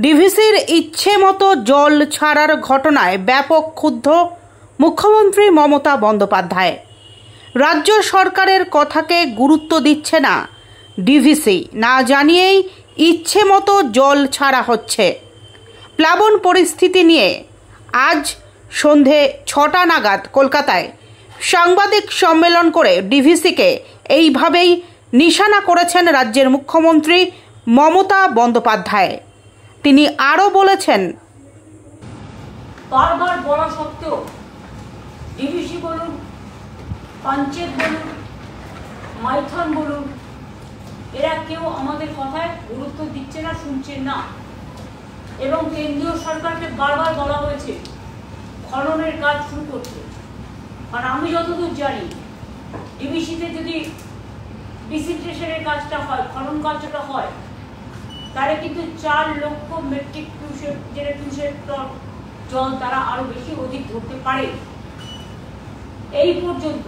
ডিভিসির ইচ্ছে মতো জল ছাড়ার ঘটনায় ব্যাপক ক্ষুব্ধ মুখ্যমন্ত্রী মমতা বন্দ্যোপাধ্যায়। রাজ্য সরকারের কথাকে গুরুত্ব দিচ্ছে না ডিভিসি, না জানিয়েই ইচ্ছে মতো জল ছাড়া হচ্ছে। প্লাবন পরিস্থিতি নিয়ে আজ সন্ধে 6টা নাগাদ কলকাতায় সাংবাদিক সম্মেলন করে ডিভিসিকে এইভাবেই নিশানা করেছেন রাজ্যের মুখ্যমন্ত্রী মমতা বন্দ্যোপাধ্যায়। তিনি আরও বলেছেন, বারবার বলা সত্ত্বেও ডিভিসি বলুন, পঞ্চায়েত বলুন, মাইথন বলুন, এরা কেউ আমাদের কথায় গুরুত্ব দিচ্ছে না, শুনছেন না। এবং কেন্দ্রীয় সরকারকে বারবার বলা হয়েছে খননের কাজ শুরু করতে। আর আমি যতদূর জানি, ডিভিসিতে যদি ডিসিন্টেশনের কাজটা হয়, খনন কাজটা হয়, তারা কিন্তু 4 লক্ষ মেট্রিক কিউসেক জল তারা আরো বেশি অধিক ধরতে পারে। এই পর্যন্ত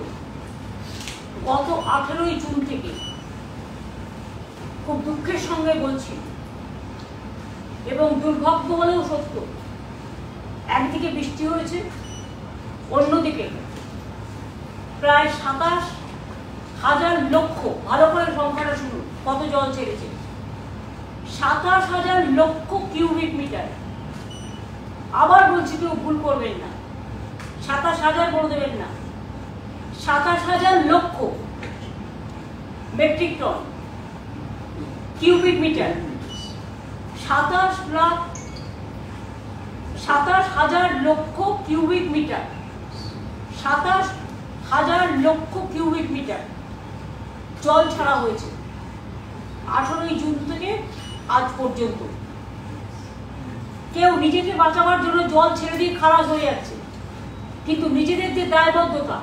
গত 18ই জুন থেকে খুব দুঃখের সঙ্গে বলছি এবং দুর্ভাগ্য বলেও সত্য, একদিকে বৃষ্টি হয়েছে, অন্যদিকে প্রায় 27,000 লক্ষ, ভালো করে সংখ্যাটা শুনুন কত জল ছেড়েছে, 27,000 লক্ষ কিউবিক মিটার। আবার বলছি, কেউ ভুল করবেন না, 27,000 বলে দেবেন না, 27,000 লক্ষ মেট্রিক টন কিউবিক মিটার। 27,000 লক্ষ কিউবিক মিটার, 27,000 লক্ষ কিউবিক মিটার জল ছাড়া হয়েছে 18ই জুন থেকে আজ পর্যন্ত। কেউ নিজেকে বাঁচাবার জন্য জল ছেড়ে দিয়ে খালাস হয়ে যাচ্ছে, কিন্তু নিজেদের যে দায়বদ্ধতা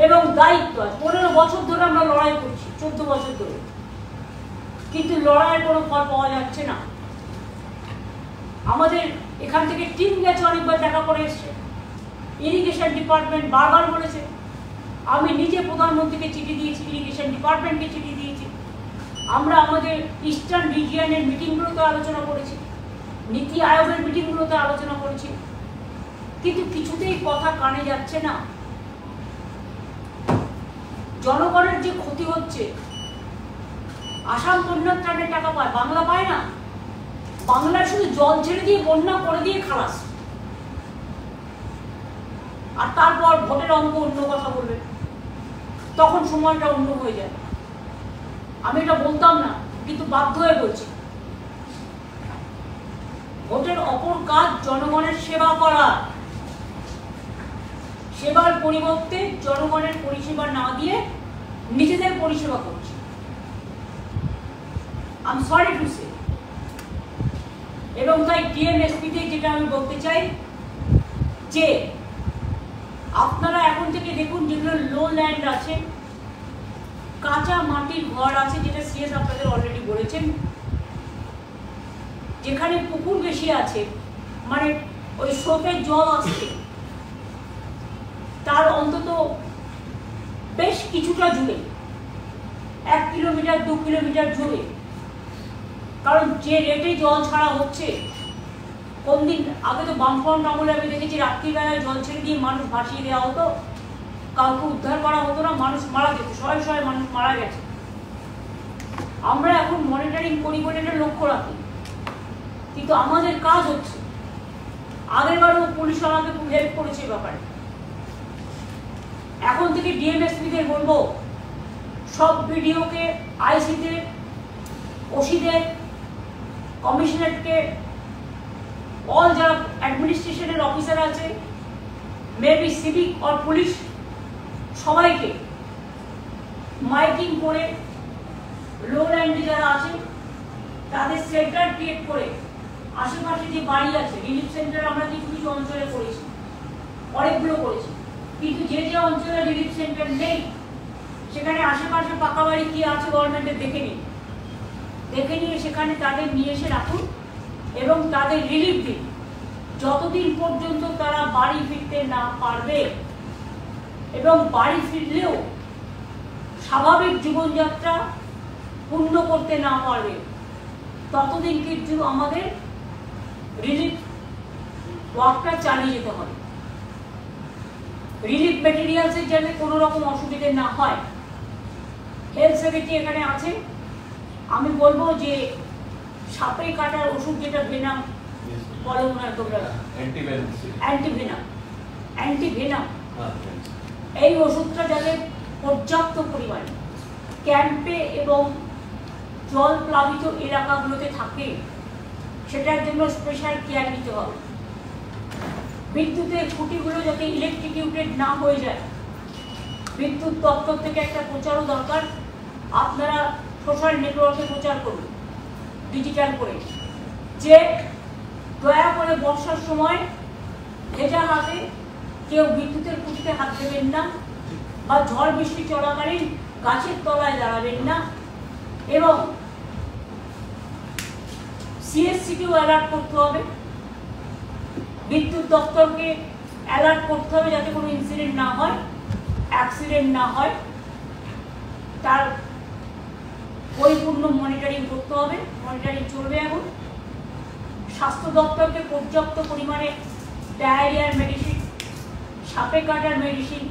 এবং দায়িত্ব, 15 বছর ধরে আমরা লড়াই করছি, 14 বছর ধরে, কিন্তু লড়াইয়ের কোনো ফল পাওয়া যাচ্ছে না। আমাদের এখান থেকে টিম গেছে, অনেকবার দেখা করে এসছে, ইরিগেশন ডিপার্টমেন্ট বারবার বলেছে, আমি নিজে প্রধানমন্ত্রীকে চিঠি দিয়েছি, ইরিগেশন ডিপার্টমেন্টকে চিঠি দিয়েছি, আমরা আমাদের ইস্টার্ন রিজিয়নের মিটিংগুলোতে আলোচনা করেছি, নীতি আয়োগের মিটিংগুলোতে আলোচনা করেছি, কিন্তু কিছুতেই কথা কানে যাচ্ছে না। জনগণের যে ক্ষতি হচ্ছে, আসাম বন্যার ত্রাণের টাকা পায়, বাংলা পায় না। বাংলার শুধু জল ছেড়ে দিয়ে বন্যা করে দিয়ে খালাস, আর তারপর ভোটের অঙ্ক অন্য কথা বলবে, তখন সময়টা অন্য হয়ে যায়। আমি এটা বলতাম না, কিন্তু বাধ্য হয়ে বলছি, ভোটের অপর কাজ জনগণের সেবা করা। সেবার পরিবর্তে জনগণের পরিষেবা না দিয়ে নিজেদের পরিষেবা করছে। I am sorry to say. এবং তাই টিএমএসপিতে যেটা আমি বলতে চাই, যে আপনারা এখন থেকে দেখুন, যেগুলো লো ল্যান্ড আছে, কাঁচা মাটির ঘর আছে, যেটা সিএস আপনাদের অলরেডি বলেছেন, যেখানে পুকুর বেশি আছে, মানে ওই স্রোতের জল আসছে, তার অন্তত বেশ কিছুটা জুড়ে, 1 কিলোমিটার 2 কিলোমিটার জুড়ে, কারণ যে রেটে জল ছাড়া হচ্ছে, কোন দিন আগে তো বামফ্রন্ট আমলে আমি দেখেছি রাত্রিবেলায় জল ছেড়ে দিয়ে মানুষ ভাসিয়ে দেওয়া হতো, কাউকে উদ্ধার করা হতো না, মানুষ মারা যেত, শয়ে মানুষ মারা গেছে। আমরা এখন মনিটরিং করি বলে এটা লক্ষ্য রাখি, কিন্তু আমাদের কাজ হচ্ছে। আগেরবারও পুলিশ আমাকে খুব হেল্প করেছে ব্যাপারে। এখন থেকে ডিএমএসপিদের বলবো, সব বিডিওকে, আইসিতে, ওসিদের, কমিশনারকে, অল যারা অ্যাডমিনিস্ট্রেশনের অফিসার আছে, মেবি সিভিক আর পুলিশ, সবাইকে মাইকিং করে লো ল্যান্ডে যারা আছে তাদের সেন্টার ক্রিয়েট করে, আশেপাশে যে বাড়ি আছে, রিলিফ সেন্টার আমরা কিছু কিছু অঞ্চলে করেছি, অনেকগুলো করেছি, কিন্তু যে যে অঞ্চলে রিলিফ সেন্টার নেই, সেখানে আশেপাশে পাকা বাড়ি কি আছে গভর্নমেন্টের দেখে নিয়ে সেখানে তাদের নিয়ে এসে রাখুন এবং তাদের রিলিফ দিন, যতদিন পর্যন্ত তারা বাড়ি ফিরতে না পারবে এবং বাড়ি ফিরলেও স্বাভাবিক জীবনযাত্রা পূর্ণ করতে না পারবে, ততদিন কিন্তু আমাদের রিলিফ ওয়ার্কটা চালিয়ে যেতে হবে। রিলিফ মেটেরিয়ালসের যাতে কোনো রকম অসুবিধে না হয়। হেলথ সেক্রেটারি এখানে আছে, আমি বলবো যে সাপে কাটার ওষুধ যেটা ভেনাম বলে ওনার তোমরা অ্যান্টিভেনাম এই ওষুধটা যাতে পর্যাপ্ত পরিমাণে ক্যাম্পে এবং জল প্লাবিত এলাকাগুলোতে থাকে সেটার জন্য স্পেশাল কেয়ার নিতে হবে। বিদ্যুতের খুঁটিগুলো যাতে ইলেকট্রিকিউটেড না হয়ে যায়, বিদ্যুৎ দপ্তর থেকে একটা প্রচারও দরকার। আপনারা সোশ্যাল নেটওয়ার্কে প্রচার করুন ডিজিটাল করে যে দয়া করে বর্ষার সময় ভেজা হাতে কেউ বিদ্যুতের খুঁটিতে হাত দেবেন না, বা ঝড় বৃষ্টি চলাকালীন গাছের তলায় দাঁড়াবেন না, এবং সিএসসিকেও অ্যালার্ট করতে হবে, বিদ্যুৎ দপ্তরকে অ্যালার্ট করতে হবে যাতে কোনো ইনসিডেন্ট না হয়, অ্যাক্সিডেন্ট না হয়, তার পরিপূর্ণ মনিটরিং করতে হবে। মনিটরিং চলবে এখন। স্বাস্থ্য দপ্তরকে পর্যাপ্ত পরিমাণে ডায়রিয়ার মেডিসিন, সাপে কাটার মেডিসিন,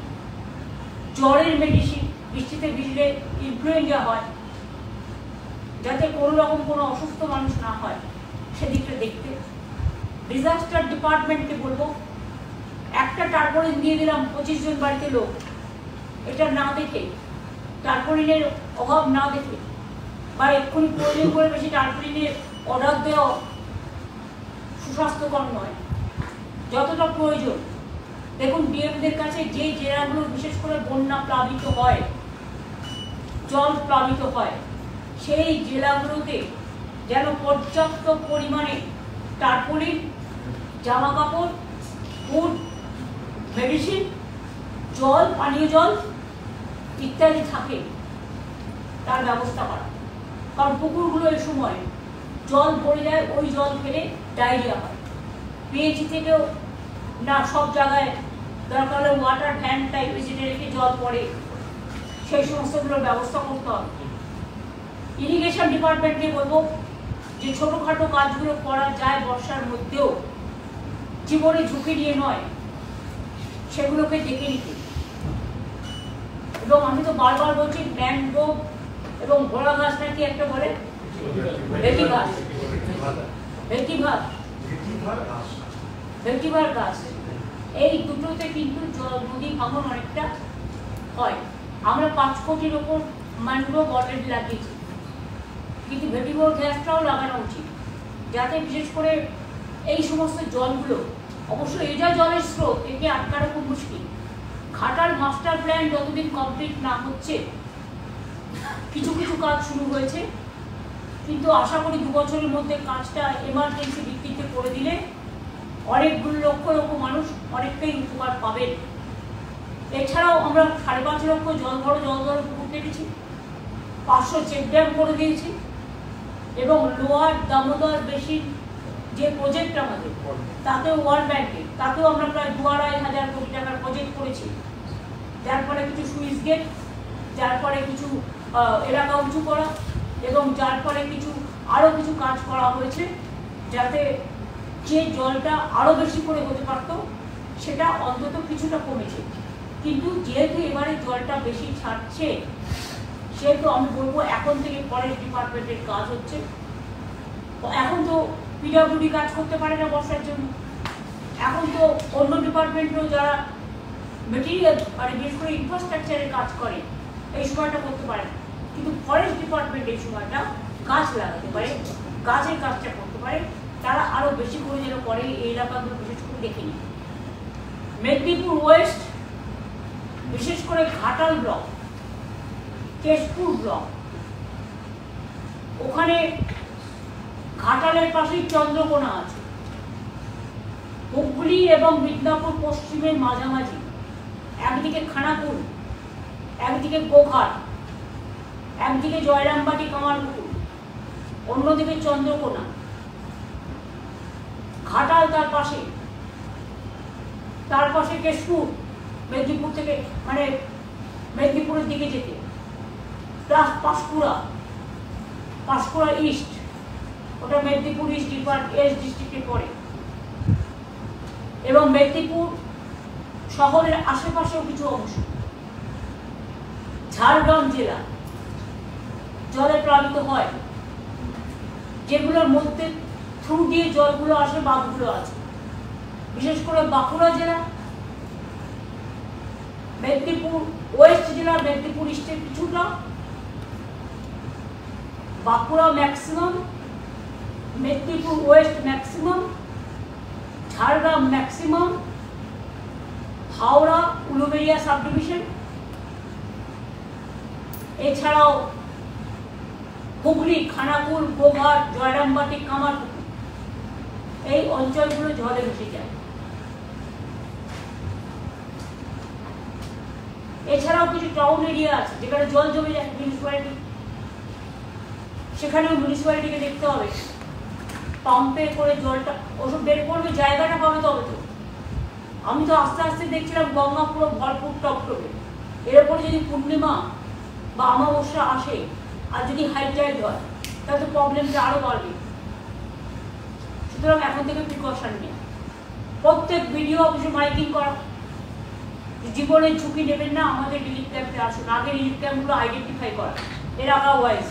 জ্বরের মেডিসিন, বৃষ্টিতে ভিজলে ইনফ্লুয়েঞ্জা হয়, যাতে কোনো রকম কোনো অসুস্থ মানুষ না হয় সেদিকটা দেখতে। ডিজাস্টার ডিপার্টমেন্টকে বলবো একটা টার্পোলিন দিয়ে দিলাম 25 জন বাড়িতে লোক, এটা না দেখে, টার্পোলিনের অভাব না দেখে, বা এক্ষুনি প্রয়োজন করে বেশি টার্পোলিনের অর্ডার দেওয়া সুস্বাস্থ্যকর নয়। যতটা প্রয়োজন দেখুন, ডিএমদের কাছে যে জেলাগুলো বিশেষ করে বন্যা প্লাবিত হয়, জল প্লাবিত হয়, সেই জেলাগুলোতে যেন পর্যাপ্ত পরিমাণে টার্পোলিন, জামা কাপড়, ফুড, মেডিসিন, জল, পানীয় জল ইত্যাদি থাকে তার ব্যবস্থা করা। কারণ পুকুরগুলো এই সময় জল ভরে যায়, ওই জল ফেলে ডায়রিয়া হয়। পিএইচি থেকেও না সব জায়গায় দরকার হলে ওয়াটার ভ্যান টাইপ যেটা রেখে জল পড়ে, সেই সমস্তগুলোর ব্যবস্থা করতে হবে। ইরিগেশন ডিপার্টমেন্টকে বলবো যে ছোটোখাটো কাজগুলো করা যায় বর্ষার মধ্যেও, জীবনে ঝুঁকি নিয়ে নয়, সেগুলোকে দেখে নিতে। এবং আমি তো বারবার বলছি ম্যানগ্রোভ এবং ঘোড়া গাছ নাকি একটা বলে ভেটিভার গাছ, এই দুটোতে কিন্তু নদী ভাঙন অনেকটা হয়। আমরা 5 কোটির ওপর ম্যানগ্রোভ অলরেডি লাগিয়েছি, কিন্তু ভেটিভার গাছটাও লাগানো উচিত, যাতে বিশেষ করে এই সমস্ত জলগুলো, অবশ্য এই যা জলের স্রোত, একে আটকানো খুব মুশকিল। ঘাটার মাস্টার প্ল্যান যতদিন কমপ্লিট না হচ্ছে, কিছু কিছু কাজ শুরু হয়েছে, কিন্তু আশা করি 2 বছরের মধ্যে কাজটা এমার্জেন্সি ভিত্তিতে করে দিলে অনেকগুলো লক্ষ লক্ষ মানুষ অনেকটাই উপকার পাবেন। এছাড়াও আমরা 5.5 লক্ষ জল ধরো পুকুর কেটেছি, 500 চেক ড্যাম করে দিয়েছি, এবং লোয়ার দামোদর বেসিন যে প্রজেক্ট আমাদের, তাতেও ওয়ার্ল্ড ব্যাংকে, তাতেও আমরা প্রায় 2-2.5 কোটি টাকার প্রজেক্ট করেছি, যার ফলে কিছু সুইচ গেট, যার ফলে কিছু এলাকা উঁচু করা, এবং যার ফলে কিছু আরও কিছু কাজ করা হয়েছে, যাতে যে জলটা আরও বেশি করে হতে পারত সেটা অন্তত কিছুটা কমেছে। কিন্তু যেহেতু এবারে জলটা বেশি ছাড়ছে, সেহেতু আমি বলবো এখন থেকে ফরেস্ট ডিপার্টমেন্টের কাজ হচ্ছে। এখন তো পিডব্লিউডি কাজ করতে পারে না বর্ষার জন্য, এখন তো অন্য ডিপার্টমেন্টও যারা মেটেরিয়াল মানে বিশেষ করে ইনফ্রাস্ট্রাকচারের কাজ করে এই সময়টা করতে পারে না, কিন্তু ফরেস্ট ডিপার্টমেন্ট এই সময়টা গাছ লাগাতে পারে, গাছের কাজটা করতে পারে, তারা আরও বেশি করে যেন করে এই এলাকাগুলো বিশেষ করে দেখে নিই। মেদিনীপুর ওয়েস্ট, বিশেষ করে ঘাটাল ব্লক, কেশপুর ব্লক, ওখানে ঘাটালের পাশেই চন্দ্রকোনা আছে, হুগলি এবং মিদনাপুর পশ্চিমের মাঝামাঝি, একদিকে খানাকুল, একদিকে গোঘাট, একদিকে জয়রামবাটি কামারপুকুর, অন্যদিকে চন্দ্রকোনা, ঘাটাল তার পাশে কেশপুর, মেদিনীপুর থেকে মানে মেদিনীপুরের দিকে যেতে, প্লাস পাঁশকুড়া ইস্ট, ওটা মেদিনীপুর ইস্ট ডিস্ট্রিক্ট ডিস্ট্রিক্টে পড়ে এবং মেদিনীপুর শহরের আশেপাশেও কিছু অংশ, ঝাড়গ্রাম জেলা জলে প্লাবিত হয়, যেগুলোর মধ্যে থ্রু দিয়ে জলগুলো আসে, বাঁধগুলো আছে। বিশেষ করে বাঁকুড়া জেলা, মেদিনীপুর ওয়েস্ট জেলা, মেদিনীপুর ইস্টের কিছুটা, Bankura maximum, Medinipur West maximum, Jhargram maximum, Howrah Uluberia sub division, এছাড়াও হুগলি, খানাকুল, গোঘাট, জয়রামবাটি, কামারপুকুর, এই অঞ্চলগুলো জলে ভেসে যায়। এছাড়াও কিছু টাউন এরিয়া আছে যেখানে জল জমে যায়, মিউনিসিপ্যালিটি, সেখানেও মিউনিসিপ্যালিটিকে দেখতে হবে পাম্পে করে জলটা ওসব বের করবে, জায়গাটা পাবে তবে তো। আমি তো আস্তে আস্তে দেখছিলাম গঙ্গা পুরো ভরপুর টপটপে। এর উপরে যদি পূর্ণিমা বা অমাবস্যা আসে আর যদি হাই টাইড হয় তাহলে তো প্রবলেমটা আরো বাড়বে। সুতরাং এখন থেকে প্রিকশন নিয়ে প্রত্যেক ভিডিও অফিসে মাইকিং করা, জীবনের ঝুঁকি নেবেন না, আমাদের রিলিফ ক্যাম্পে আসুন। আগে রিলিফ ক্যাম্পগুলো আইডেন্টিফাই করা, এলাকা ওয়াইজ,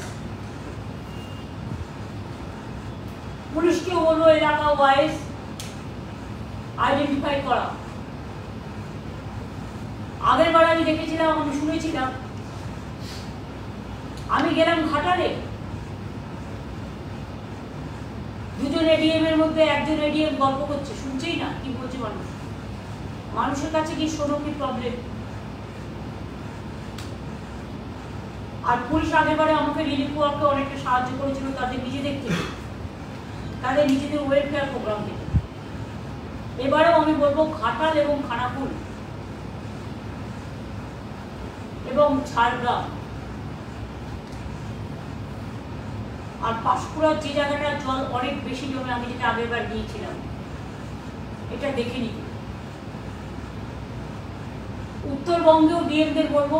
পুলিশকেও বলবো এলাকা ওয়াইজ আইডেন্টিফাই করা। আগের বার আমি দেখেছিলাম, আমি শুনেছিলাম, আমি গেলাম ঘাটালে, দুজন এডিএম এর মধ্যে একজন এডিএম গল্প করছে, শুনছেই না কি বলছে মানুষ। মানুষের কাছে কি শোনো কি প্রবলেম। আর পুলিশ আগের বারে আমাকে রিলিফ ওয়ার্কে অনেকটা সাহায্য করেছিল তাদের নিজেদের থেকে, তাদের নিজেদের ওয়েলফেয়ার প্রোগ্রাম থেকে। এবারেও আমি বলবো ঘাটাল এবং খানাকুল এবং ঝাড়গ্রাম আর পাঁশকুড়ার যে জায়গাটা জল অনেক বেশি জমে, আমি যেটা আগের বার গিয়েছিলাম, এটা দেখে নিই। উত্তরবঙ্গেও ডিএমদের বলবো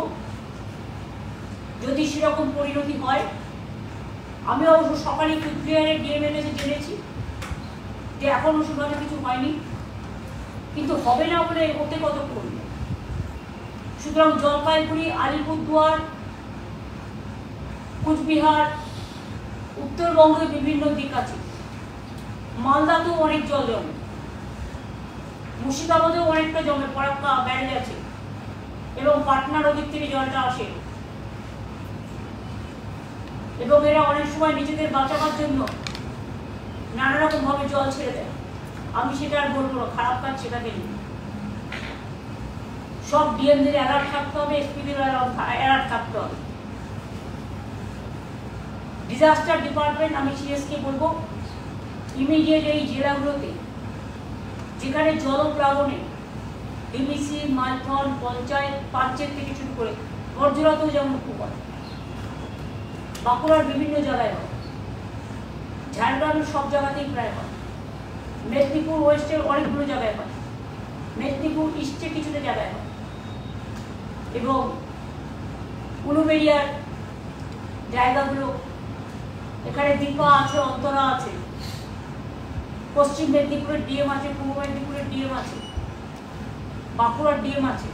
যদি সেরকম পরিণতি হয়, আমি অবশ্য সকালে কুচবিহারের ডিএমের কাছে জেনেছি যে এখনো সেভাবে কিছু হয়নি, কিন্তু হবে না বলে ওতে কত করবে। সুতরাং জলপাইগুড়ি, আলিপুরদুয়ার, কুচবিহার, উত্তরবঙ্গের বিভিন্ন দিক আছে, মালদাতেও অনেক জল জমে, মুর্শিদাবাদেও অনেকটা জমে, ফরাক্কা ব্যারেজ আছে এবং পাটনার ওদিক থেকে জলটা আসে এবং এরা অনেক সময় নিজেদের বাঁচাবার জন্য নানা রকম ভাবে জল ছেড়ে দেয়। আমি সেটা আর বলবো না, খারাপ কাজ সেটাকে নিয়ে সব ডিএমদের অ্যালার্ট থাকতে হবে, এসপিদের অ্যালার্ট থাকতে হবে। ডিজাস্টার ডিপার্টমেন্ট, আমি সিএসকে বলবো ইমিডিয়েট এই জেলাগুলোতে যেখানে জলপ্লাবনে ডিবিসি, মাইথন, পঞ্চায়েত, পাঞ্চেত থেকে শুরু করে বর্জরাতেও যেমন খুব হয়, বাঁকুড়ার বিভিন্ন জায়গায় হয়, ঝাড়গ্রামের সব জায়গাতেই প্রায় হয়, মেদিনীপুর ওয়েস্টের অনেকগুলো জায়গায় হয়, মেদিনীপুর ইস্টে কিছুটা জায়গায় হয় এবং উলুবেড়িয়ার জায়গাগুলো, এখানে দীপা আছে, অন্তরা আছে, পশ্চিম মেদিনীপুরের ডিএম আছে, পূর্ব মেদিনীপুরের ডিএম আছে, বাঁকুড়ার ডিএম আছে,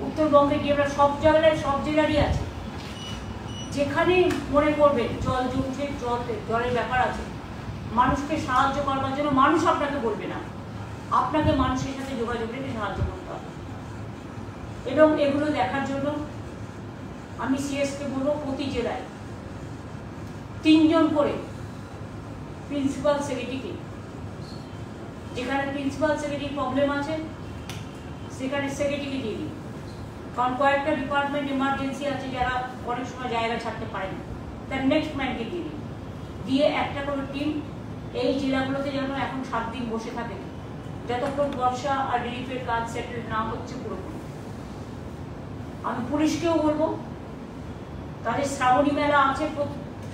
উত্তরবঙ্গের ডিএমরা সব জায়গায় সব জেলারই আছে। যেখানে মনে করবেন জল জমছে, জলের ব্যাপার আছে, মানুষকে সাহায্য করবার জন্য মানুষ আপনাকে বলবে না, আপনাকে মানুষের সাথে যোগাযোগ রেখে সাহায্য করতে হবে। এবং এগুলো দেখার জন্য আমি সিএসকে বলবো প্রতি জেলায় 3 জন করে প্রিন্সিপাল সেক্রেটারিকে, যেখানে প্রিন্সিপাল সেক্রেটারি প্রবলেম আছে সেখানে সেক্রেটারিকে দিয়ে দিই, কারণ কয়েকটা ডিপার্টমেন্ট এমার্জেন্সি আছে যারা অনেক সময় জায়গা ছাড়তে পারে না, তার নেক্সট ম্যানকে দিয়ে দিই, দিয়ে একটা করে টিম এই জেলাগুলোতে যেন এখন 7 দিন বসে থাকে যতক্ষণ বর্ষা আর রিলিফের কাজ সেটেল না হচ্ছে পুরোপুরি। আমি পুলিশকেও বলবো তাদের শ্রাবণী মেলা আছে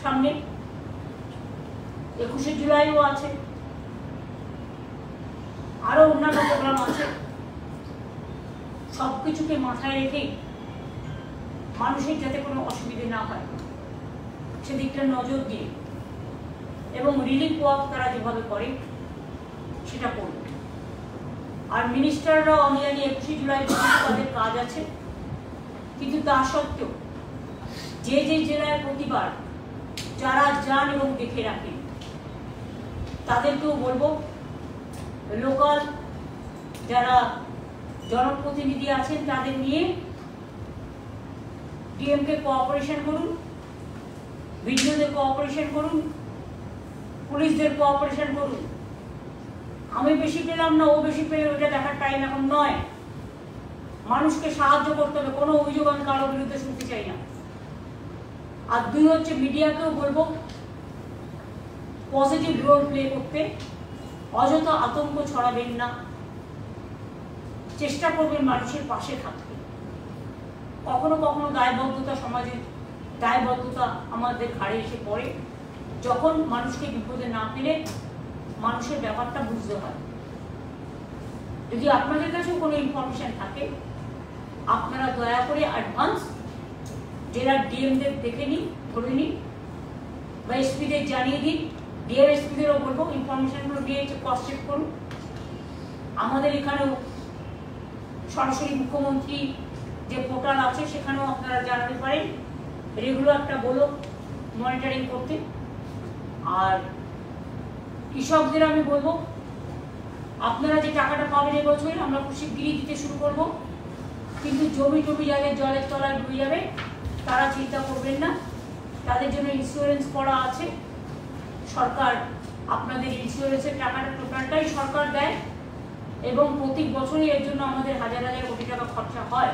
সামনে, 21শে জুলাইও আছে, আরো অন্যান্য প্রোগ্রাম আছে, সবকিছুকে মাথায় রেখে মানুষের যাতে কোনো অসুবিধে না হয় সেদিকটা নজর দিয়ে এবং রিলিফ ওয়ার্ক তারা যেভাবে করে সেটা করবে। আর মিনিস্টাররাও আমি জানি 21 জুলাই তাদের কাজ আছে, কিন্তু তা সত্ত্বেও যে যে জেলায় প্রতিবার যারা যান এবং দেখে রাখেন তাদেরকেও বলবো, লোকাল যারা জনপ্রতিনিধি আছেন তাদের নিয়ে ডিএমকে কোঅপারেশন করুন, ভিডিওদের কোঅপারেশন করুন, পুলিশদের কোঅপারেশন করুন। আমি বেশি পেলাম না, ও বেশি পেলে ওইটা দেখার টাইম এখন নয়। মানুষকে সাহায্য করতে হবে, কোনো অভিযোগ আমি কারো বিরুদ্ধে শুনতে চাই না। আর দুই হচ্ছে, মিডিয়াকেও বলবো পজিটিভ রোল প্লে করতে, অযথা আতঙ্ক ছড়াবেন না, চেষ্টা করবেন মানুষের পাশে থাকতে। কখনো কখনো দায়বদ্ধতা, সমাজের দায়বদ্ধতা আমাদের ঘাড়ে এসে পড়ে, যখন মানুষকে বিপদে না ফেলে মানুষের ব্যাপারটা বুঝতে হয়। যদি আপনাদের কাছেও কোনো ইনফরমেশন থাকে, আপনারা দয়া করে অ্যাডভান্স জেলার ডিএমদের দেখে নিন, ধরে নিন, বা এসপিদের জানিয়ে দিন। ডিআরএসপিদেরও বলবো ইনফরমেশনগুলো দিয়ে ক্রস চেক করুন। আমাদের এখানেও সরাসরি মুখ্যমন্ত্রী যে পোর্টাল আছে সেখানেও আপনারা জানাতে পারেন, রেগুলার একটা বলো মনিটরিং করতে। আর কৃষকদের আমি বলবো, আপনারা যে টাকাটা পাবেন এবছর আমরা খুব শিগগিরই দিতে শুরু করব, কিন্তু জমি যাদের জলের তলায় ডুবে যাবে তারা চিন্তা করবেন না, তাদের জন্য ইন্স্যুরেন্স করা আছে। সরকার আপনাদের ইন্স্যুরেন্সের টাকাটা টোটালটাই সরকার দেয়, এবং প্রতি বছরই এর জন্য আমাদের হাজার হাজার কোটি টাকা খরচা হয়।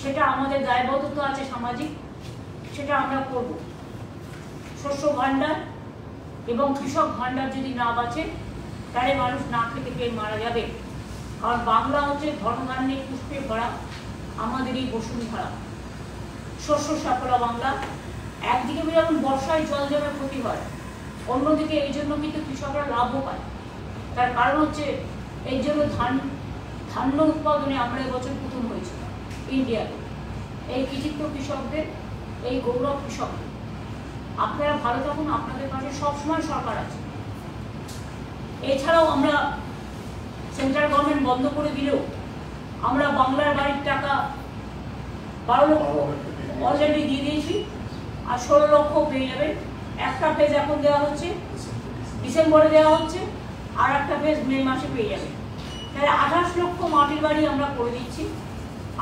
সেটা আমাদের দায়বদ্ধতা আছে সামাজিক, সেটা আমরা করব। শস্য ভাণ্ডার এবং কৃষক ভাণ্ডার যদি না বাঁচে তাহলে মানুষ না খেতে পেয়ে মারা যাবে। কারণ বাংলা হচ্ছে ধনধান্যে পুষ্পে ভরা আমাদের এই বসুন্ধরা, শস্য সাফলা বাংলা। একদিকে যেমন বর্ষায় জল জমে ক্ষতি হয়, অন্যদিকে এই জন্য কিন্তু কৃষকরা লাভও পায়। তার কারণ হচ্ছে এই জন্য ধান্য উৎপাদনে আমরা এবছর প্রথম হয়েছি ইন্ডিয়াতে। এই কৃতিত্ব কৃষকদের, এই গৌরব কৃষকদের। আপনারা ভালো থাকুন, আপনাদের পাশে সবসময় সরকার আছে। এছাড়াও আমরা সেন্ট্রাল গভর্নমেন্ট বন্ধ করে দিলেও আমরা বাংলার বাড়ির টাকা 12 লক্ষ অলরেডি দিয়ে দিয়েছি, আর 16 লক্ষ পেয়ে যাবেন। একটা ফেজ এখন দেওয়া হচ্ছে, ডিসেম্বরে দেওয়া হচ্ছে, আর একটা ফেজ মে মাসে পেয়ে যাবেন। তাহলে 28 লক্ষ মাটির বাড়ি আমরা করে দিচ্ছি।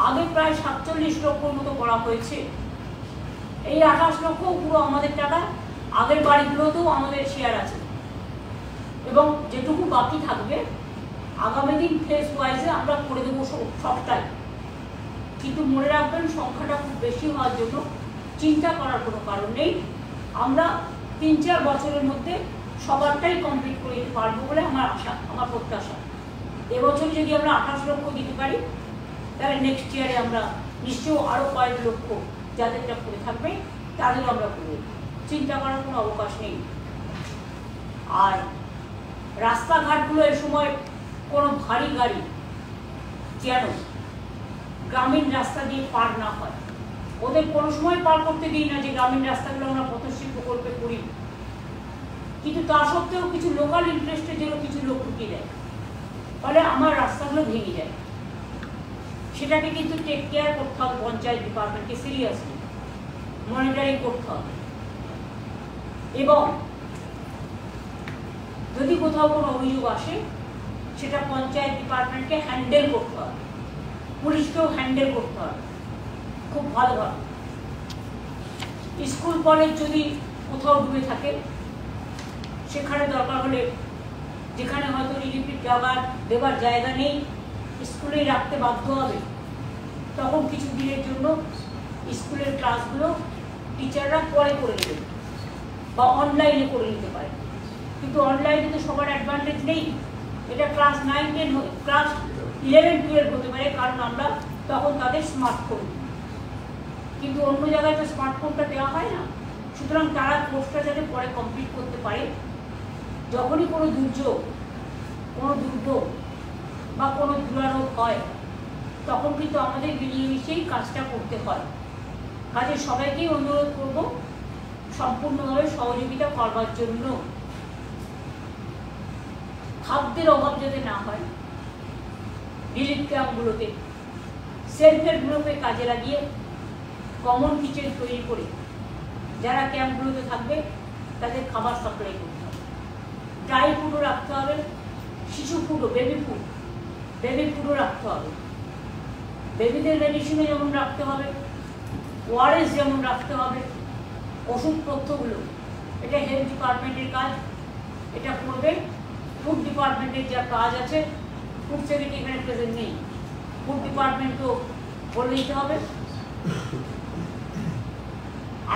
আগে প্রায় 47 লক্ষর মতো করা হয়েছে। এই 28 লক্ষ পুরো আমাদের টাকা, আগের বাড়িগুলোতেও আমাদের শেয়ার আছে, এবং যেটুকু বাকি থাকবে আগামী দিন ফেজ ওয়াইজে আমরা করে দেবো সবটাই। কিন্তু মনে রাখবেন, সংখ্যাটা খুব বেশি হওয়ার জন্য চিন্তা করার কোনো কারণ নেই। আমরা 3-4 বছরের মধ্যে সবারটাই কমপ্লিট করে দিতে পারবো বলে আমার আশা, আমার প্রত্যাশা। এবছর যদি আমরা 28 লক্ষ দিতে পারি, তাহলে নেক্সট ইয়ারে আমরা নিশ্চয়ই আরও কয়েক লক্ষ যাদেরটা করে থাকবে তাদের আমরা করব। চিন্তা করার কোনো অবকাশ নেই। আর রাস্তাঘাটগুলো এ সময় কোনো ভারী গাড়ি যেন গ্রামীণ রাস্তা দিয়ে পার না হয়, ওদের কোনো সময় পার করতে দিই না যে গ্রামীণ রাস্তাগুলো আমরা পথশ্রী প্রকল্পে করি। কিন্তু তা সত্ত্বেও কিছু লোকাল ইন্টারেস্টের জন্য কিছু লোক ঢুকিয়ে দেয়, ফলে আমার রাস্তাগুলো ভেঙে যায়। সেটাকে কিন্তু টেক কেয়ার করতে হবে, পঞ্চায়েত ডিপার্টমেন্টকে সিরিয়াসলি মনিটরিং করতে হবে। এবং যদি কোথাও কোনো অভিযোগ আসে সেটা পঞ্চায়েত ডিপার্টমেন্টকে হ্যান্ডেল করতে হবে, পুলিশকেও হ্যান্ডেল করতে হবে খুব ভালোভাবে। স্কুল কলেজ যদি কোথাও ডুবে থাকে, সেখানে দরকার হলে যেখানে হয়তো রিলিফের দেবার জায়গা নেই, স্কুলেই রাখতে বাধ্য হবে, তখন কিছু দিনের জন্য স্কুলের ক্লাসগুলো টিচাররা পরে করে নেবেন বা অনলাইনে করে নিতে পারে। কিন্তু অনলাইনে তো সবার অ্যাডভান্টেজ নেই। এটা ক্লাস 9, 10, ক্লাস 11, 12 হতে পারে, কারণ আমরা তখন তাদের স্মার্টফোন, কিন্তু অন্য জায়গায় তো স্মার্টফোনটা দেওয়া হয় না। সুতরাং তারা কোর্সটা যাতে পরে কমপ্লিট করতে পারে, যখনই কোনো দুর্যোগ, কোনো দুর্যোগ বা কোনো দুরারোগ হয়, তখন কিন্তু আমাদের মিলিয়ে মিশিয়েই কাজটা করতে হয়। কাজে সবাইকেই অনুরোধ করব, সম্পূর্ণভাবে সহযোগিতা করবার জন্য। খাদ্যের অভাব যাতে না হয়, রিলিফ ক্যাম্পগুলোতে সেলফ হেল্প গ্রুপে কাজে লাগিয়ে কমন কিচেন তৈরি করে যারা ক্যাম্পগুলোতে থাকবে তাদের খাবার সাপ্লাই করতে হবে। ড্রাই ফুডও রাখতে হবে, শিশু ফুডও, বেবি ফুডও রাখতে হবে। বেবিদের মেডিসিনও যেমন রাখতে হবে, ওআরএস যেমন রাখতে হবে, ওষুধপত্রগুলো, এটা হেলথ ডিপার্টমেন্টের কাজ, এটা করবে। ফুড ডিপার্টমেন্টের যা কাজ আছে, ফুড সেক্রেটারি এখানে প্রেজেন্ট নেই, ফুড ডিপার্টমেন্টও বলে দিতে হবে।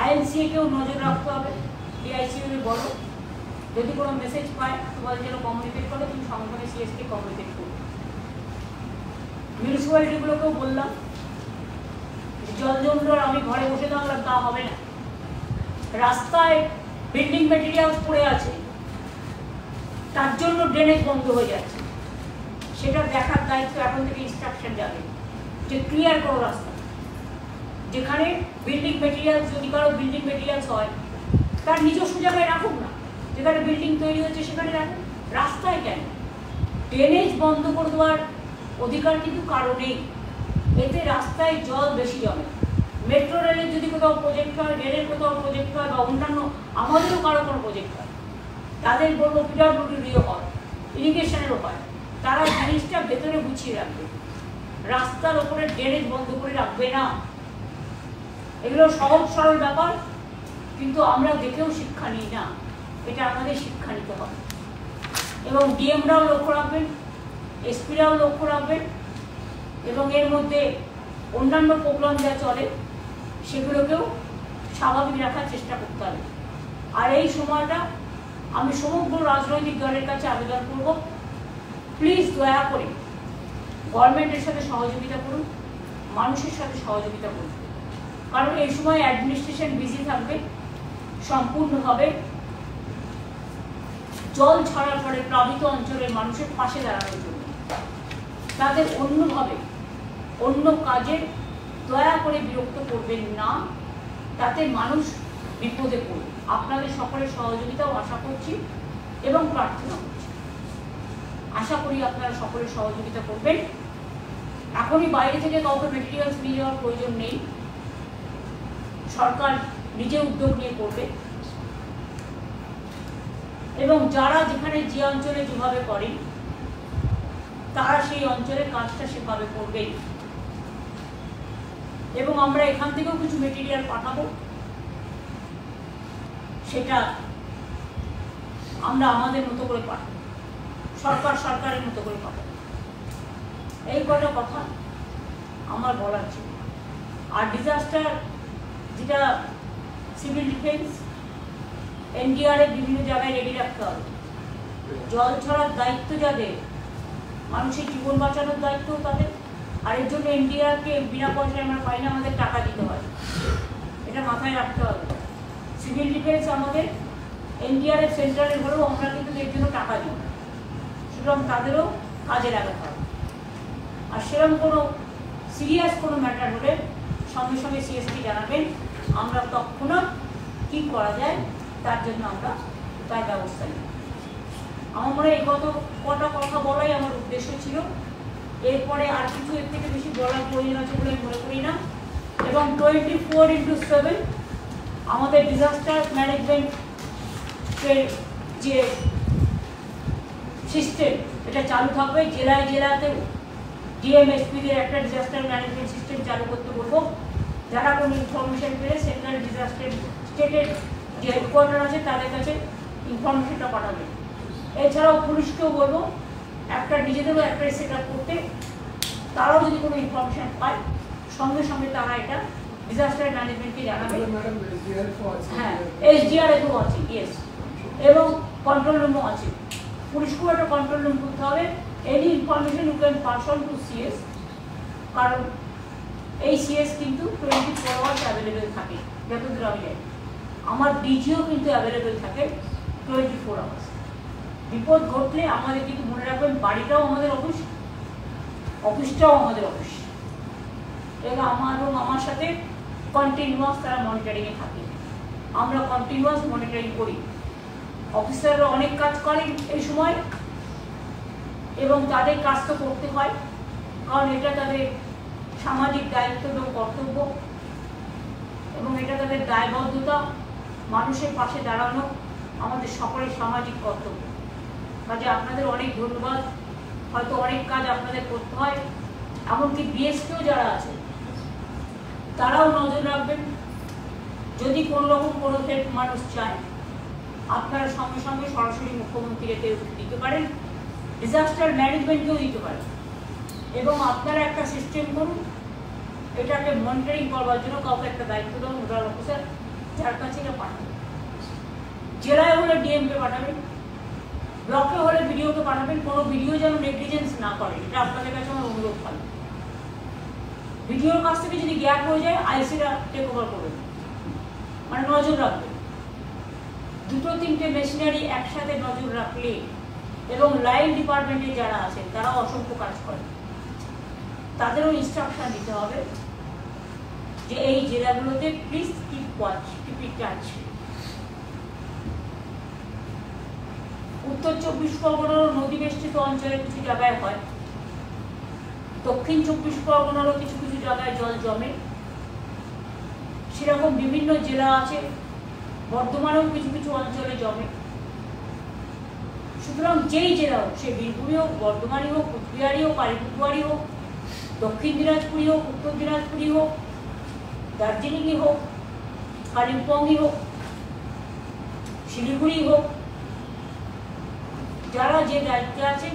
আইএনসিএকেও নজর রাখতে হবে, ডিআইসিএ বলো যদি কোনো মেসেজ পায় তোমাদের যেন কমিউনিকেট করে, তুমি সঙ্গে সঙ্গে সিএসকে কমিউনিকেট করবে। মিউনিসিপ্যালিটিগুলোকেও বললাম জল যন্ত্র আমি ঘরে বসে থাকলাম তা হবে না, রাস্তায় বিল্ডিং মেটেরিয়ালস পড়ে আছে, তার জন্য ড্রেনেজ বন্ধ হয়ে যাচ্ছে, সেটা দেখার দায়িত্ব এখন থেকে ইনস্ট্রাকশন যাবে যে ক্লিয়ার করো রাস্তা। যেখানে বিল্ডিং মেটেরিয়ালস, যদি কারো বিল্ডিং মেটেরিয়ালস হয় তার নিজস্ব জায়গায় রাখুক না, যেখানে বিল্ডিং তৈরি হচ্ছে সেখানে রাখুন, রাস্তায় কেন? ড্রেনেজ বন্ধ করে দেওয়ার অধিকার কিন্তু কারো নেই, এতে রাস্তায় জল বেশি জমে। মেট্রো রেলের যদি কোথাও প্রজেক্ট হয়, রেলের কোথাও প্রজেক্ট হয়, বা অন্যান্য আমাদেরও কারো কোনো প্রজেক্ট হয়, তাদের বলবো পিডব্লিউডিও হয়, ইরিগেশনেরও হয়, তারা জিনিসটা ভেতরে গুছিয়ে রাখবে, রাস্তার ওপরে ড্রেনেজ বন্ধ করে রাখবে না। এগুলো সহজ সরল ব্যাপার, কিন্তু আমরা দেখেও শিক্ষা নিই না, এটা আমাদের শিক্ষা নিতে হবে। এবং ডিএমরাও লক্ষ্য রাখবেন, এসপিরাও লক্ষ্য রাখবেন, এবং এর মধ্যে অন্যান্য প্রোগ্রাম যা চলে সেগুলোকেও স্বাভাবিক রাখার চেষ্টা করতে হবে। আর এই সময়টা আমি সমগ্র রাজনৈতিক দলের কাছে আবেদন করব, প্লিজ দয়া করে গভর্নমেন্টের সাথে সহযোগিতা করুন, মানুষের সাথে সহযোগিতা করুন, কারণ এই সময় অ্যাডমিনিস্ট্রেশন বিজি থাকবে সম্পূর্ণভাবে জল ছাড়ার পরে প্লাবিত অঞ্চলের মানুষের পাশে দাঁড়ানোর জন্য। তাদের অন্যভাবে অন্য কাজে দয়া করে বিরক্ত করবেন না, তাতে মানুষ বিপদে পড়বে। আপনাদের সকলের সহযোগিতাও আশা করছি এবং প্রার্থনা করছি, আশা করি আপনারা সকলের সহযোগিতা করবেন। এখনই বাইরে থেকে কাউকে মেটেরিয়ালস নিয়ে যাওয়ার প্রয়োজন নেই, সরকার নিজে উদ্যোগ নিয়ে করবে, এবং যারা যেখানে যে অঞ্চলে যেভাবে করেন তারা সেই অঞ্চলের কাজটা সেভাবে করবেন। এবং আমরা এখান থেকেও কিছু মেটেরিয়াল পাঠাবো, সেটা আমরা আমাদের মতো করে পাঠাবো, সরকারের মতো করে পাঠাবো। এই কটা কথা আমার বলার ছিল। আর ডিজাস্টার যেটা সিভিল ডিফেন্স, এনডিআরএফ বিভিন্ন জায়গায় রেডি রাখতে হবে। জল ছড়ার দায়িত্ব যাদের, মানুষের জীবন বাঁচানোর দায়িত্ব তাদের, আর এর জন্য এনডিআরকে বিনা পয়সায় আমরা পাই না, আমাদের টাকা দিতে হয়, এটা মাথায় রাখতে হবে। সিভিল ডিফেন্স আমাদের এনডিআরএফ সেন্ট্রালের হলেও আমরা কিন্তু এর জন্য টাকা দিই, সুতরাং তাদেরও কাজে লাগাতে হবে। আর সেরকম কোনো সিরিয়াস কোনো ম্যাটার হলে সঙ্গে সঙ্গে সিএসকে জানাবেন, আমরা তৎক্ষণাৎ কী করা যায় তার জন্য আমরা তার ব্যবস্থা নিই। আমার মনে হয় এই কটা কথা বলাই আমার উদ্দেশ্য ছিল, এরপরে আর কিছু এর থেকে বেশি বলার প্রয়োজন আছে বলে মনে করি না। এবং 24x7 আমাদের ডিজাস্টার ম্যানেজমেন্টের যে সিস্টেম এটা চালু থাকবে। জেলায় জেলাতে ডিএমএসপিদের একটা ডিজাস্টার ম্যানেজমেন্ট সিস্টেম চালু করতে বলবো। যারা কোনো ইনফরমেশন পেলে সেন্ট্রাল ডিজাস্টার স্টেটের যে হেডকোয়ার্টার আছে তাদের কাছে ইনফরমেশনটা পাঠাবে। এছাড়াও পুলিশকেও বলবো একটা নিজেদেরও একটা সেট আপ করতে, তারাও যদি কোনো ইনফরমেশন পায় সঙ্গে সঙ্গে তারা এটা ডিজাস্টার ম্যানেজমেন্টকে জানাবে। হ্যাঁ, এসডিআরএফও আছে, ইয়েস, এবং কন্ট্রোল রুমও আছে। পুলিশকেও একটা কন্ট্রোল রুম করতে হবে। Any information you can pass on to CS, কারণ এই সিএস কিন্তু 24 আওয়ার্স অ্যাভেলেবেল থাকে যতদূর আমি জানি। আমার ডিজিও কিন্তু অ্যাভেলেবেল থাকে 24 আওয়ার্স। বিপদ ঘটলে আমাদের কিন্তু মনে রাখবেন বাড়িটাও আমাদের অফিস, অফিসটাও আমাদের অফিস, এবং আমার সাথে কন্টিনিউয়াস তারা মনিটরিংয়ে থাকে। আমরা কন্টিনিউয়াস মনিটরিং করি। অফিসাররা অনেক কাজ করেন এই সময়, এবং তাদের কাজ তো করতে হয়, কারণ এটা তাদের সামাজিক দায়িত্ব এবং কর্তব্য, এবং এটা তাদের দায়বদ্ধতা। মানুষের পাশে দাঁড়ানো আমাদের সকলের সামাজিক কর্তব্য। কাজে আপনাদের অনেক ধন্যবাদ। হয়তো অনেক কাজ আপনাদের করতে হয়, এমনকি বিএসকেও যারা আছে তারাও নজর রাখবেন। যদি কোনো রকম কোনো হেল্প মানুষ চায়, আপনারা সঙ্গে সঙ্গে সরাসরি মুখ্যমন্ত্রীকে দিতে পারেন, ডিজাস্টার ম্যানেজমেন্টকেও দিতে পারেন, এবং আপনারা একটা সিস্টেম করুন, এটাকে মনিটরিং করবার জন্য কাউকে একটা দায়িত্ব দেন, নোডাল অফিসার, যার কাছে এটা পাঠাবেন। জেলায় হলে ডিএমকে পাঠাবেন, ব্লকে হলে ভিডিওকে পাঠাবেন। কোনো ভিডিও যেন নেগলিজেন্স না করে, এটা আপনাদের কাছে আমার অনুরোধ থাকবে। ভিডিওর কাছ থেকে যদি গ্যাপ হয়ে যায়, আইসিরা টেক ওভার করবেন, মানে নজর রাখবেন। দুটো তিনটে মেশিনারি একসাথে নজর রাখলে, এবং লাইন ডিপার্টমেন্টে যারা আছেন তারাও অসংখ্য কাজ করেন, তাদেরও ইনস্ট্রাকশন দিতে হবে যে এই জেলাগুলোতে please keep watch, keep it touch. উত্তর 24 পরগনারও নদী বেষ্টিত অঞ্চলে কিছু জায়গায় হয়, দক্ষিণ 24 পরগনারও কিছু কিছু জায়গায় জল জমে, সেরকম বিভিন্ন জেলা আছে, বর্ধমানেও কিছু কিছু অঞ্চলে জমে। সুতরাং যেই জেলা হোক, সে বীরভূমই হোক, বর্ধমানই হোক, কুচবিহারই হোক, আলিপুরদুয়ারই হোক, দক্ষিণ দিনাজপুরই হোক, উত্তর দিনাজপুরই হোক, দার্জিলিংই হোক, কালিম্পংই হোক, শিলিগুড়ি হোক, যারা যে দায়িত্বে আছেন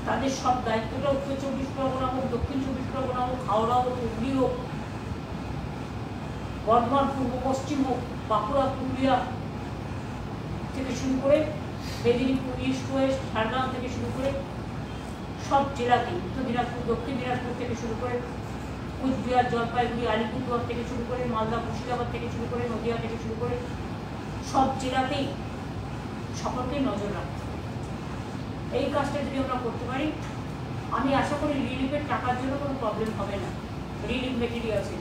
তাদের সব দায়িত্বটা উত্তর 24 পরগনা হোক, দক্ষিণ 24 পরগনা হোক, হাওড়া হোক, হুগলি হোক, বর্ধমান পূর্ব পশ্চিম হোক, বাঁকুড়া পুরুলিয়া থেকে শুরু করে মেদিনীপুর ইস্ট ওয়েস্ট, ঝাড়গ্রাম থেকে শুরু করে সব জেলাতে, উত্তর দিনাজপুর, দক্ষিণ দিনাজপুর থেকে শুরু করে কুচবিহার, জলপাইগুড়ি, আলিপুরদুয়ার থেকে শুরু করে মালদা, মুর্শিদাবাদ থেকে শুরু করে নদিয়া থেকে শুরু করে সব জেলাতেই সকলকে নজর রাখতে হবে। এই কাজটা যদি আমরা করতে পারি, আমি আশা করি রিলিফের টাকার জন্য কোনো প্রবলেম হবে না, রিলিফ মেটেরিয়ালসে।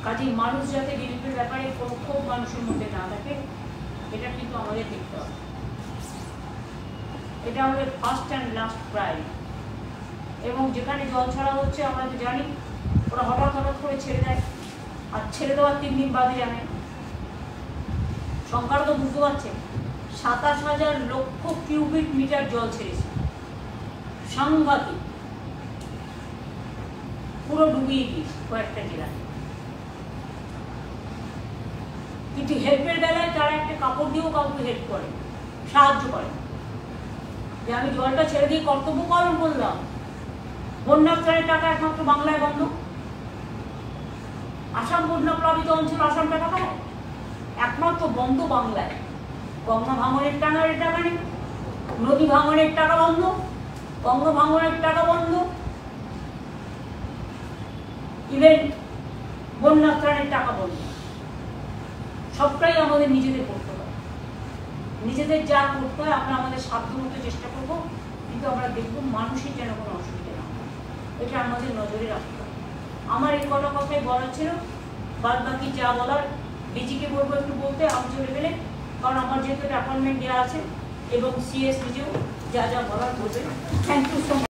কাজেই মানুষ যাতে রিলিফের ব্যাপারে কোনো ক্ষোভ মানুষের মধ্যে না থাকে, এটা কিন্তু আমাদের দেখতে হবে। এটা আমাদের ফার্স্ট অ্যান্ড লাস্ট প্রায়োরিটি। এবং যেখানে জল ছাড়া হচ্ছে, আমরা তো জানি ওরা হঠাৎ হঠাৎ করে ছেড়ে দেয়, আর ছেড়ে দেওয়ার 3 দিন বাদে জানে। সংখ্যাটা তো বুঝতে পারছেন, 27,000 লক্ষ কিউবিক মিটার জল ছেড়েছে, সাংঘাতিক, পুরো ডুবিয়ে দিয়েছে কয়েকটা জেলা। কিন্তু হেল্পের বেলায় তারা একটা কাপড় দিয়েও কাউকে হেল্প করে, সাহায্য করে, যে আমি জলটা ছেড়ে দিয়ে কর্তব্য পালন করলাম। বন্যাত্রাণের টাকা একমাত্র বাংলায় বন্ধ, আসাম বন্যা প্লাবিত অঞ্চল, আসাম টাকা পায়, একমাত্র বন্ধ বাংলায়। গঙ্গা ভাঙনের টাকার টাকা নেই, নদী ভাঙনের টাকা বন্ধ, গঙ্গা ভাঙনের টাকা বন্ধ, ইভেন বন্যাত্রাণের টাকা বন্ধ। সবটাই আমাদের নিজেদের করতে হয়, নিজেদের যা করতে হয় আমরা আমাদের সাধ্য মতো চেষ্টা করবো, কিন্তু আমরা দেখবো মানুষের যেন কোনো অসুবিধা না হয়, এটা আমাদের নজরে রাখতে হবে। আমার এই কটা কথাই বলার ছিল, বাদ বাকি যা বলার ডিজিকে বলবো একটু বলতে, আমি চলে গেলে, কারণ আমার যেহেতু অ্যাপয়েন্টমেন্ট দেওয়া আছে, এবং সিএস নিজেও যা যা বলার বলবে। Thank you so much.